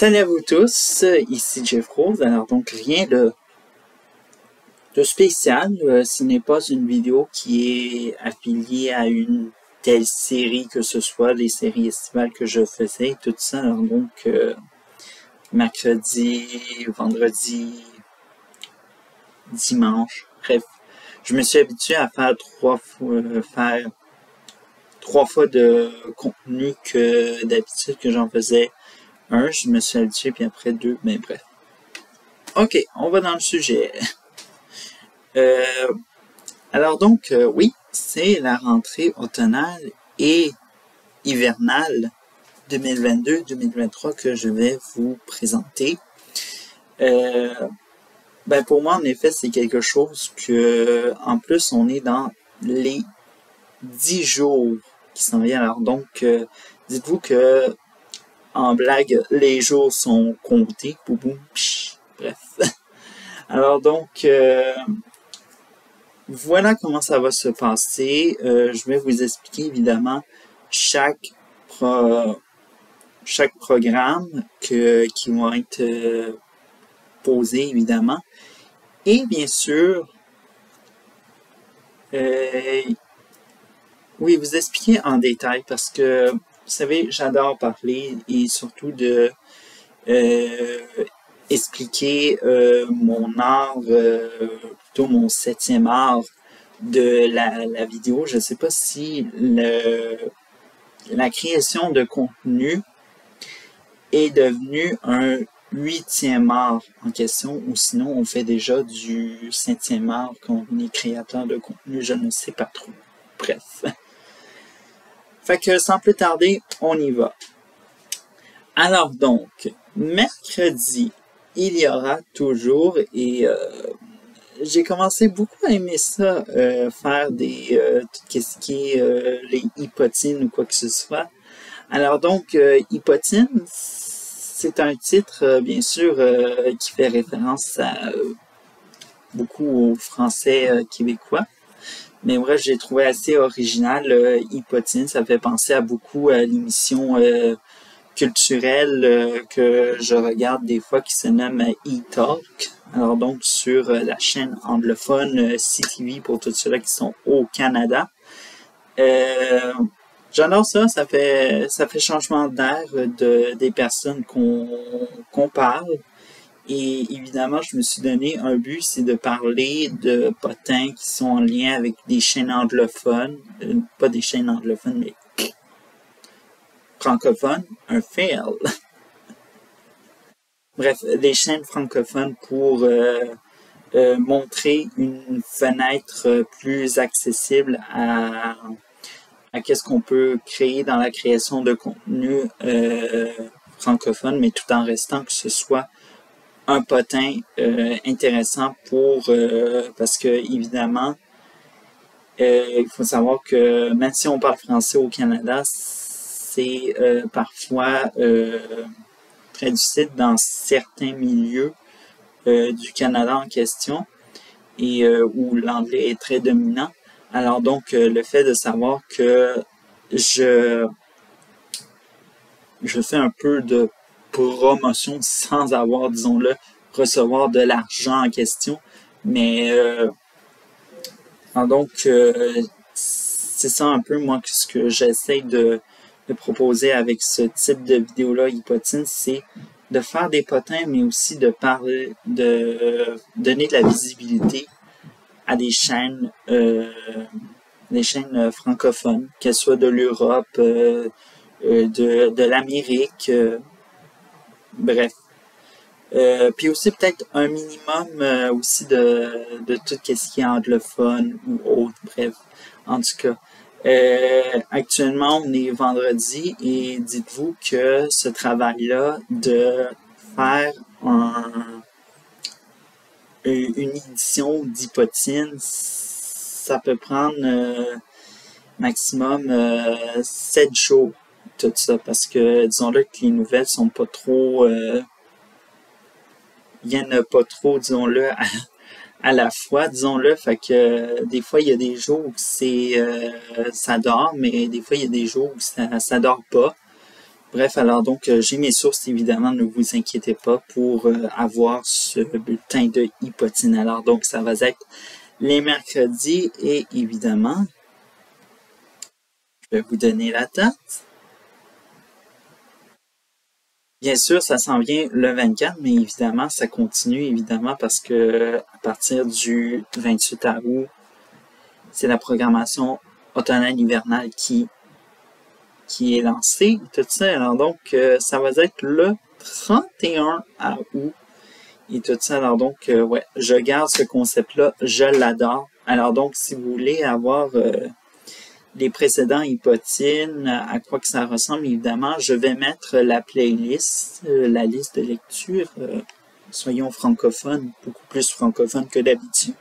Salut à vous tous, ici Jeff Rose. Alors donc rien de spécial, ce n'est pas une vidéo qui est affiliée à une telle série que ce soit, les séries estivales que je faisais, tout ça. Alors donc mercredi, vendredi, dimanche, bref. Je me suis habitué à faire trois fois de contenu que d'habitude que j'en faisais un, je me suis habitué, puis après deux, mais bref. Ok, on va dans le sujet. Alors donc, oui, c'est la rentrée automnale et hivernale 2022-2023 que je vais vous présenter. Pour moi, en effet, c'est quelque chose que, en plus, on est dans les 10 jours qui s'en viennent. Alors donc, dites-vous que, en blague, les jours sont comptés. Boum, bref. Alors donc, voilà comment ça va se passer. Je vais vous expliquer évidemment chaque programme qui vont être posés évidemment. Et bien sûr, oui, vous expliquer en détail parce que, vous savez, j'adore parler et surtout de expliquer mon art, plutôt mon 7e art de la vidéo. Je ne sais pas si la création de contenu est devenue un 8e art en question, ou sinon on fait déjà du 7e art quand on est créateur de contenu, je ne sais pas trop. Bref. Fait que sans plus tarder, on y va. Alors donc, mercredi, il y aura toujours, et j'ai commencé beaucoup à aimer ça, faire tout ce qui est les hypotines ou quoi que ce soit. Alors donc, hypotine, c'est un titre, bien sûr, qui fait référence à beaucoup aux Français québécois. Mais bref, j'ai trouvé assez original hypotine. Ça fait penser à beaucoup à l'émission culturelle que je regarde des fois qui se nomme E-Talk. Alors donc sur la chaîne anglophone CTV pour tous ceux-là qui sont au Canada. J'adore ça, ça fait changement d'air des personnes qu'on parle. Et évidemment, je me suis donné un but, c'est de parler de potins qui sont en lien avec des chaînes anglophones, pas des chaînes anglophones, mais francophones, un fail. Bref, des chaînes francophones pour montrer une fenêtre plus accessible à qu'est-ce qu'on peut créer dans la création de contenu francophone, mais tout en restant que ce soit un potin intéressant parce que évidemment il faut savoir que même si on parle français au Canada, c'est parfois très difficile dans certains milieux du Canada en question et où l'anglais est très dominant. Alors donc le fait de savoir que je fais un peu de promotion sans avoir, disons-le, recevoir de l'argent en question. Mais donc, c'est ça un peu, moi, ce que j'essaie de proposer avec ce type de vidéo-là, Hypotine, c'est de faire des potins, mais aussi de parler, de donner de la visibilité à des chaînes francophones, qu'elles soient de l'Europe, de l'Amérique, bref. Puis aussi peut-être un minimum aussi de tout ce qui est anglophone ou autre, bref. En tout cas, actuellement on est vendredi et dites-vous que ce travail-là de faire une édition d'Hypotine, ça peut prendre maximum 7 jours, tout ça, parce que disons-le que les nouvelles sont pas trop il y en a pas trop, disons-le, à la fois, disons-le, fait que des fois il y a des jours où ça dort, mais des fois il y a des jours où ça dort pas. Bref, alors donc, j'ai mes sources, évidemment, ne vous inquiétez pas pour avoir ce bulletin de Hypotine. Alors donc, ça va être les mercredis et évidemment, je vais vous donner la date. Bien sûr, ça s'en vient le 24, mais évidemment, ça continue, évidemment, parce que à partir du 28 août, c'est la programmation automnale-hivernale qui est lancée, tout ça. Alors donc, ça va être le 31 août et tout ça. Alors donc, ouais, je garde ce concept-là, je l'adore. Alors donc, si vous voulez avoir les précédents Hypotines, à quoi que ça ressemble, évidemment, je vais mettre la playlist, la liste de lecture. Soyons francophones, beaucoup plus francophones que d'habitude.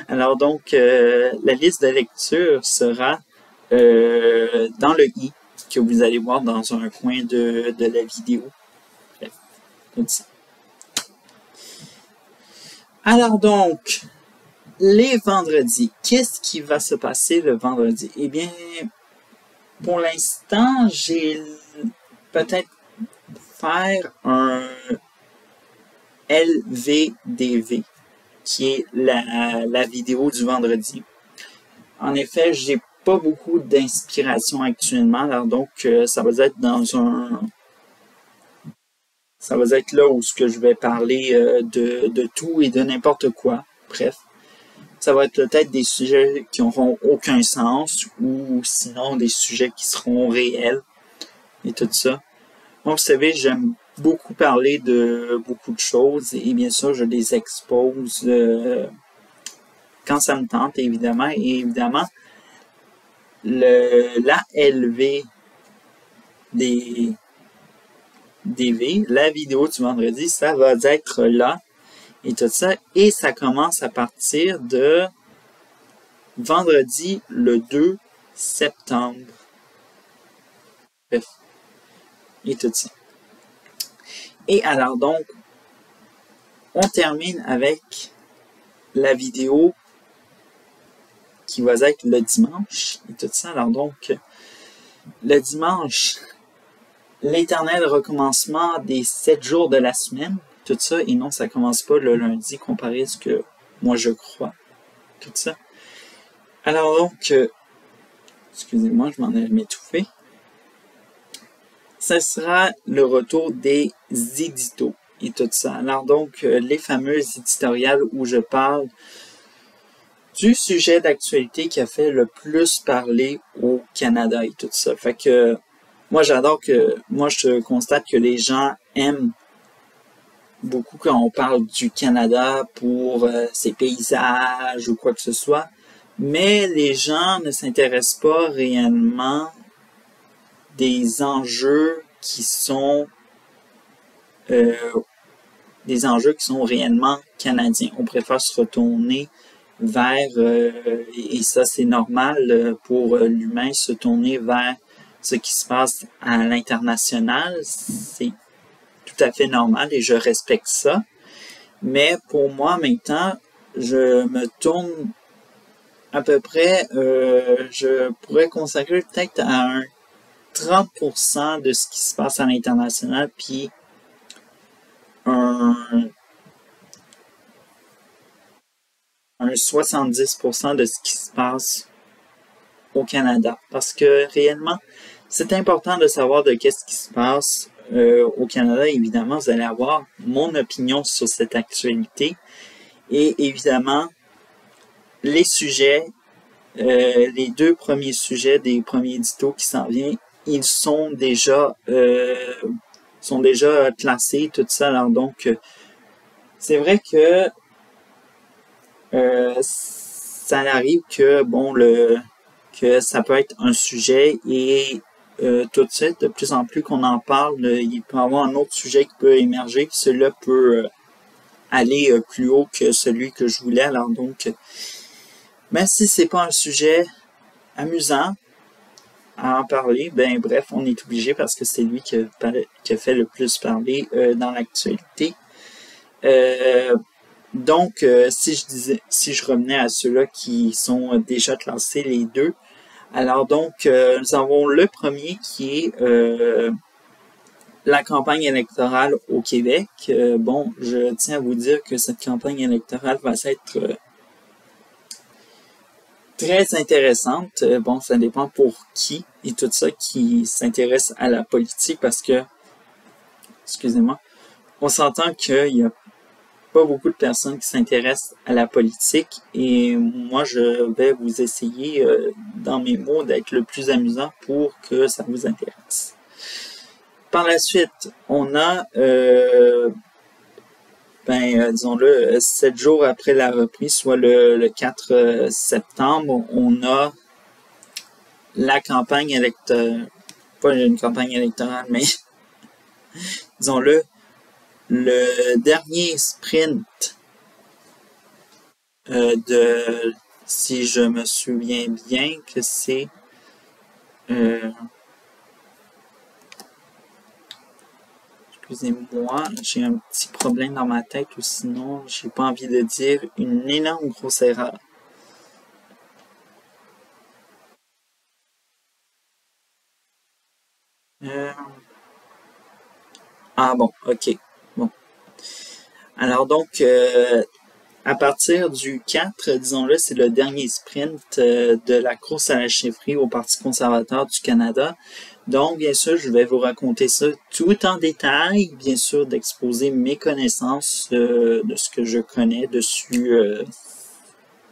Alors donc, la liste de lecture sera dans le i que vous allez voir dans un coin de la vidéo. Bref, comme ça. Alors donc, les vendredis, qu'est-ce qui va se passer le vendredi? Eh bien, pour l'instant, j'ai peut-être faire un LVDV, qui est la vidéo du vendredi. En effet, j'ai pas beaucoup d'inspiration actuellement, alors donc ça va être ça va être là où je vais parler de tout et de n'importe quoi. Bref, ça va être peut-être des sujets qui n'auront aucun sens ou sinon des sujets qui seront réels et tout ça. Moi, vous savez, j'aime beaucoup parler de beaucoup de choses et bien sûr, je les expose quand ça me tente, évidemment. Et évidemment, la LV des DV, la vidéo du vendredi, ça va être là et tout ça. Et ça commence à partir de vendredi le 2 septembre. Bref. Et tout ça. Et alors donc, on termine avec la vidéo qui va être le dimanche et tout ça. Alors donc, le dimanche, l'éternel recommencement des 7 jours de la semaine, tout ça, et non, ça commence pas le lundi comparé à ce que moi je crois, tout ça. Alors donc, excusez-moi, je m'en ai m'étouffé. Ça sera le retour des éditos et tout ça. Alors donc, les fameuses éditoriales où je parle du sujet d'actualité qui a fait le plus parler au Canada et tout ça. Fait que moi je constate que les gens aiment beaucoup quand on parle du Canada pour ses paysages ou quoi que ce soit, mais les gens ne s'intéressent pas réellement des enjeux qui sont réellement canadiens. On préfère se retourner vers, et ça c'est normal pour l'humain, se tourner vers ce qui se passe à l'international. C'est tout à fait normal et je respecte ça. Mais pour moi, maintenant, je me tourne à peu près, je pourrais consacrer peut-être à un 30% de ce qui se passe à l'international, puis un 70% de ce qui se passe au Canada. Parce que réellement, c'est important de savoir de qu'est-ce qui se passe au Canada. Évidemment, vous allez avoir mon opinion sur cette actualité. Et évidemment, les sujets, les 2 premiers sujets des premiers éditos qui s'en viennent, ils sont déjà classés, tout ça. Alors donc, c'est vrai que ça arrive que que ça peut être un sujet et tout de suite, de plus en plus qu'on en parle, il peut y avoir un autre sujet qui peut émerger, puis celui-là peut aller plus haut que celui que je voulais. Alors donc, même si c'est pas un sujet amusant à en parler, ben bref, on est obligé parce que c'est lui qui a fait le plus parler dans l'actualité. Donc, si je revenais à ceux-là qui sont déjà classés, les 2, alors donc, nous avons le premier qui est la campagne électorale au Québec. Bon, je tiens à vous dire que cette campagne électorale va être très intéressante. Bon, ça dépend pour qui et tout ça qui s'intéresse à la politique parce que, excusez-moi, on s'entend qu'il y a pas beaucoup de personnes qui s'intéressent à la politique et moi, je vais vous essayer, dans mes mots, d'être le plus amusant pour que ça vous intéresse. Par la suite, on a, disons-le, 7 jours après la reprise, soit le 4 septembre, on a la campagne électorale, pas une campagne électorale, mais disons-le, le dernier sprint si je me souviens bien, que c'est excusez-moi, j'ai un petit problème dans ma tête ou sinon j'ai pas envie de dire une énorme grosse erreur. Ah bon, ok. Bon. Alors donc, à partir du 4, disons-le, c'est le dernier sprint de la course à la chefferie au Parti conservateur du Canada. Donc, bien sûr, je vais vous raconter ça tout en détail, bien sûr, d'exposer mes connaissances de ce que je connais dessus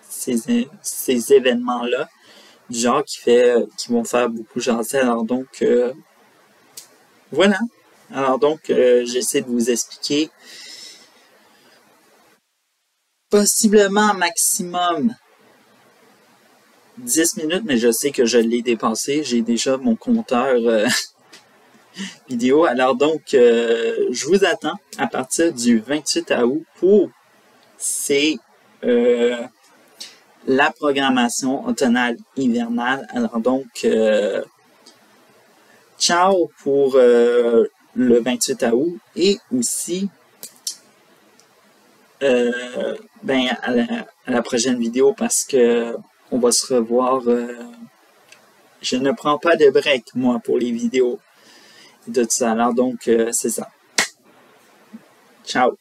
ces événements-là, du genre qui vont faire beaucoup jaser. Alors donc, voilà. Alors donc, j'essaie de vous expliquer possiblement maximum 10 minutes, mais je sais que je l'ai dépassé. J'ai déjà mon compteur vidéo. Alors donc, je vous attends à partir du 28 août pour la programmation automnale hivernale. Alors donc, ciao pour le 28 août et aussi à la prochaine vidéo parce que on va se revoir. Je ne prends pas de break, moi, pour les vidéos et tout ça. Alors donc, c'est ça. Ciao!